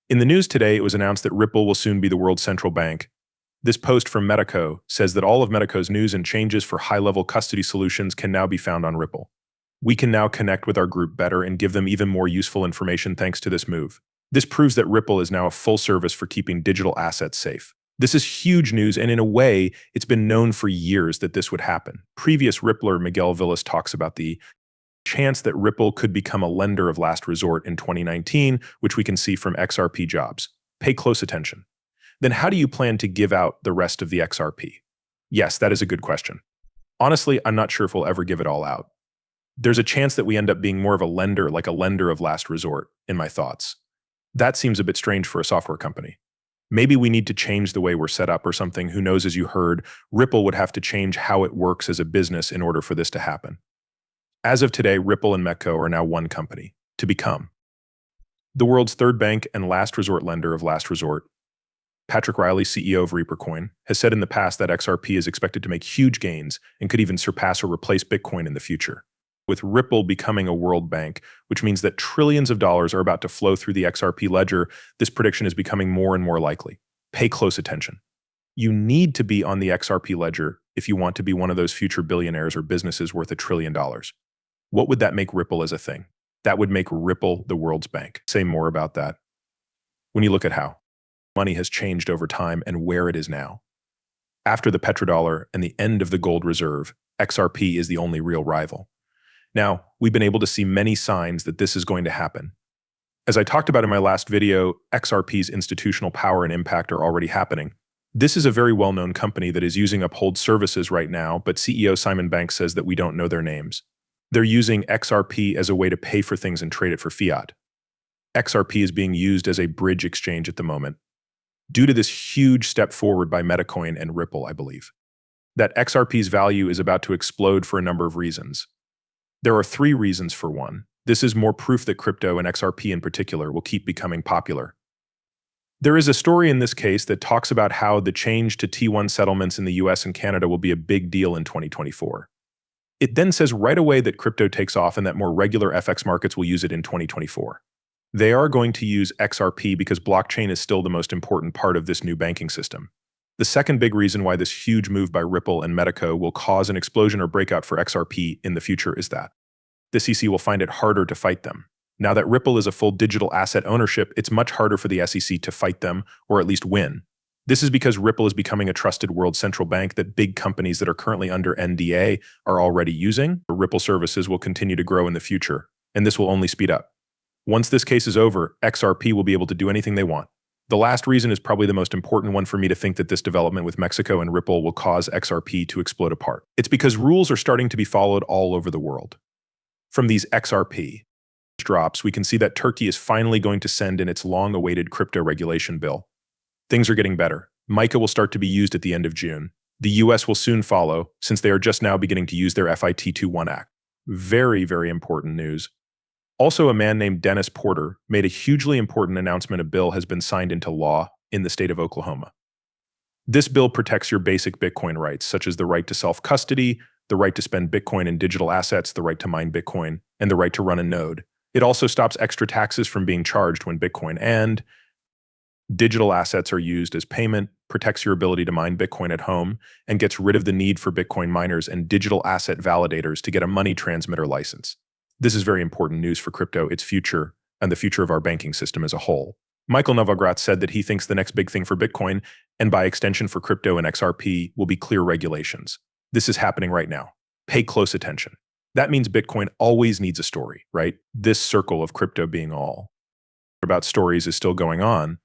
In the news today, it was announced that Ripple will soon be the world's central bank. This post from Medico says that all of Medico's news and changes for high-level custody solutions can now be found on Ripple. We can now connect with our group better and give them even more useful information thanks to this move. This proves that Ripple is now a full service for keeping digital assets safe. This is huge news, and in a way, it's been known for years that this would happen. Previous Rippler Miguel Villas talks about the chance that Ripple could become a lender of last resort in 2019, which we can see from XRP jobs. Pay close attention. Then how do you plan to give out the rest of the XRP? Yes, that is a good question. Honestly, I'm not sure if we'll ever give it all out. There's a chance that we end up being more of a lender, like a lender of last resort, in my thoughts. That seems a bit strange for a software company. Maybe we need to change the way we're set up or something. Who knows? As you heard, Ripple would have to change how it works as a business in order for this to happen. As of today, Ripple and Metco are now one company, to become the world's third bank and last resort lender of last resort. Patrick Riley, CEO of ReaperCoin, has said in the past that XRP is expected to make huge gains and could even surpass or replace Bitcoin in the future. With Ripple becoming a world bank, which means that trillions of dollars are about to flow through the XRP ledger, this prediction is becoming more and more likely. Pay close attention. You need to be on the XRP ledger if you want to be one of those future billionaires or businesses worth $1 trillion. What would that make Ripple as a thing? That would make Ripple the world's bank. Say more about that. When you look at how money has changed over time and where it is now. After the petrodollar and the end of the gold reserve, XRP is the only real rival. Now, we've been able to see many signs that this is going to happen. As I talked about in my last video, XRP's institutional power and impact are already happening. This is a very well-known company that is using Uphold services right now, but CEO Simon Banks says that we don't know their names. They're using XRP as a way to pay for things and trade it for fiat. XRP is being used as a bridge exchange at the moment, due to this huge step forward by Metacoin and Ripple, I believe. That XRP's value is about to explode for a number of reasons. There are 3 reasons for one. This is more proof that crypto and XRP in particular will keep becoming popular. There is a story in this case that talks about how the change to T1 settlements in the US and Canada will be a big deal in 2024. It then says right away that crypto takes off and that more regular FX markets will use it in 2024. They are going to use XRP because blockchain is still the most important part of this new banking system. The second big reason why this huge move by Ripple and Medico will cause an explosion or breakout for XRP in the future is that the SEC will find it harder to fight them. Now that Ripple is a full digital asset ownership, it's much harder for the SEC to fight them or at least win. This is because Ripple is becoming a trusted world central bank that big companies that are currently under NDA are already using. Ripple services will continue to grow in the future, and this will only speed up. Once this case is over, XRP will be able to do anything they want. The last reason is probably the most important one for me to think that this development with Mexico and Ripple will cause XRP to explode apart. It's because rules are starting to be followed all over the world. From these XRP drops, we can see that Turkey is finally going to send in its long-awaited crypto regulation bill. Things are getting better. MiCA will start to be used at the end of June. The US will soon follow, since they are just now beginning to use their FIT21 Act. Very, very important news. Also, a man named Dennis Porter made a hugely important announcement. A bill has been signed into law in the state of Oklahoma. This bill protects your basic Bitcoin rights, such as the right to self-custody, the right to spend Bitcoin in digital assets, the right to mine Bitcoin, and the right to run a node. It also stops extra taxes from being charged when Bitcoin and digital assets are used as payment, protects your ability to mine Bitcoin at home, and gets rid of the need for Bitcoin miners and digital asset validators to get a money transmitter license. This is very important news for crypto, its future, and the future of our banking system as a whole. Michael Novogratz said that he thinks the next big thing for Bitcoin, and by extension for crypto and XRP, will be clear regulations. This is happening right now. Pay close attention. That means Bitcoin always needs a story, right? This circle of crypto being all about stories is still going on.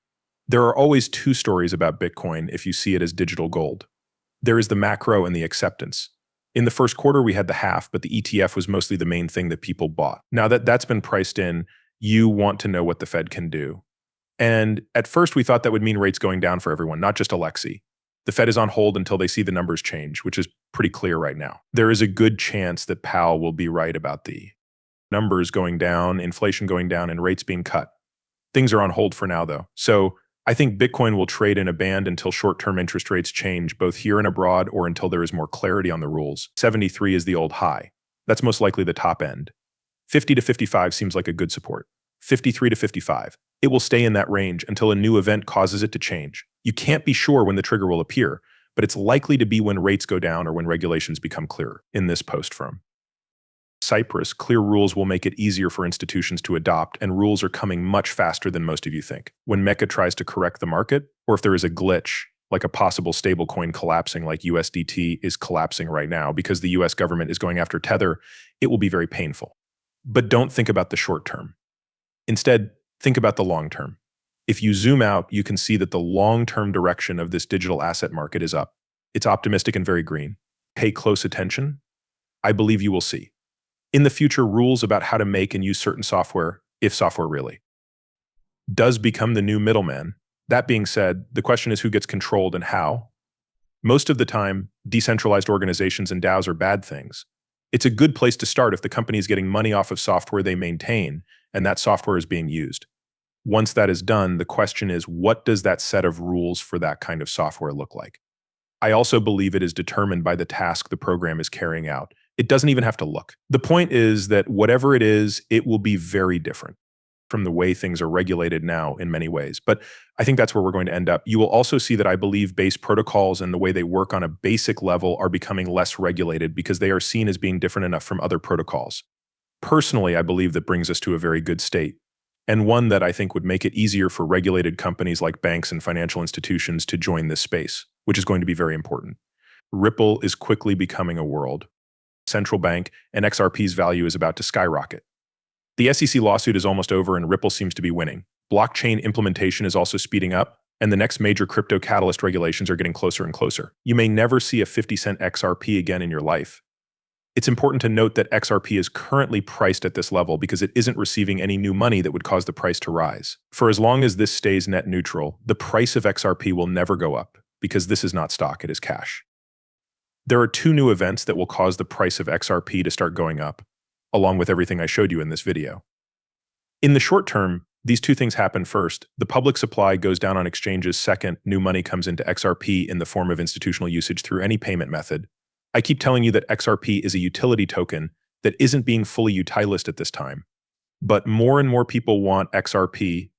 There are always 2 stories about Bitcoin if you see it as digital gold. There is the macro and the acceptance. In the first quarter, we had the half, but the ETF was mostly the main thing that people bought. Now that that's been priced in, you want to know what the Fed can do. And at first, we thought that would mean rates going down for everyone, not just Alexei. The Fed is on hold until they see the numbers change, which is pretty clear right now. There is a good chance that Powell will be right about the numbers going down, inflation going down, and rates being cut. Things are on hold for now, though. So I think Bitcoin will trade in a band until short-term interest rates change, both here and abroad, or until there is more clarity on the rules. 73 is the old high. That's most likely the top end. 50 to 55 seems like a good support. 53 to 55. It will stay in that range until a new event causes it to change. You can't be sure when the trigger will appear, but it's likely to be when rates go down or when regulations become clearer. In this post from Cyprus, clear rules will make it easier for institutions to adopt, and rules are coming much faster than most of you think. When Mecca tries to correct the market, or if there is a glitch, like a possible stablecoin collapsing like USDT is collapsing right now because the US government is going after Tether, it will be very painful. But don't think about the short term. Instead, think about the long term. If you zoom out, you can see that the long-term direction of this digital asset market is up. It's optimistic and very green. Pay close attention. I believe you will see. In the future, rules about how to make and use certain software, if software really, does become the new middleman. That being said, the question is who gets controlled and how. Most of the time, decentralized organizations and DAOs are bad things. It's a good place to start if the company is getting money off of software they maintain and that software is being used. Once that is done, the question is, what does that set of rules for that kind of software look like? I also believe it is determined by the task the program is carrying out. It doesn't even have to look. The point is that whatever it is, it will be very different from the way things are regulated now in many ways. But I think that's where we're going to end up. You will also see that I believe base protocols and the way they work on a basic level are becoming less regulated because they are seen as being different enough from other protocols. Personally, I believe that brings us to a very good state, and one that I think would make it easier for regulated companies like banks and financial institutions to join this space, which is going to be very important. Ripple is quickly becoming a world central bank, and XRP's value is about to skyrocket. The SEC lawsuit is almost over and Ripple seems to be winning. Blockchain implementation is also speeding up, and the next major crypto catalyst regulations are getting closer and closer. You may never see a 50-cent XRP again in your life. It's important to note that XRP is currently priced at this level because it isn't receiving any new money that would cause the price to rise. For as long as this stays net neutral, the price of XRP will never go up because this is not stock, it is cash. There are two new events that will cause the price of XRP to start going up, along with everything I showed you in this video. In the short term, these two things happen first. The public supply goes down on exchanges. Second, new money comes into XRP in the form of institutional usage through any payment method. I keep telling you that XRP is a utility token that isn't being fully utilized at this time. But more and more people want XRP,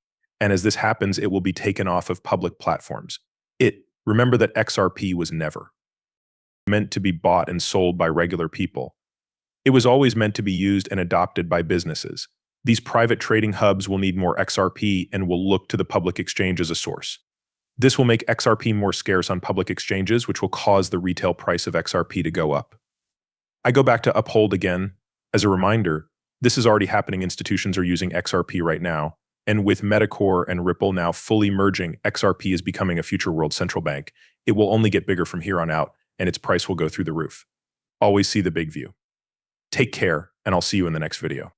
and as this happens, it will be taken off of public platforms. Remember that XRP was never meant to be bought and sold by regular people. It was always meant to be used and adopted by businesses. These private trading hubs will need more XRP and will look to the public exchange as a source. This will make XRP more scarce on public exchanges, which will cause the retail price of XRP to go up. I go back to Uphold again. As a reminder, this is already happening. Institutions are using XRP right now. And with Metacore and Ripple now fully merging, XRP is becoming a future world central bank. It will only get bigger from here on out, and its price will go through the roof. Always see the big view. Take care, and I'll see you in the next video.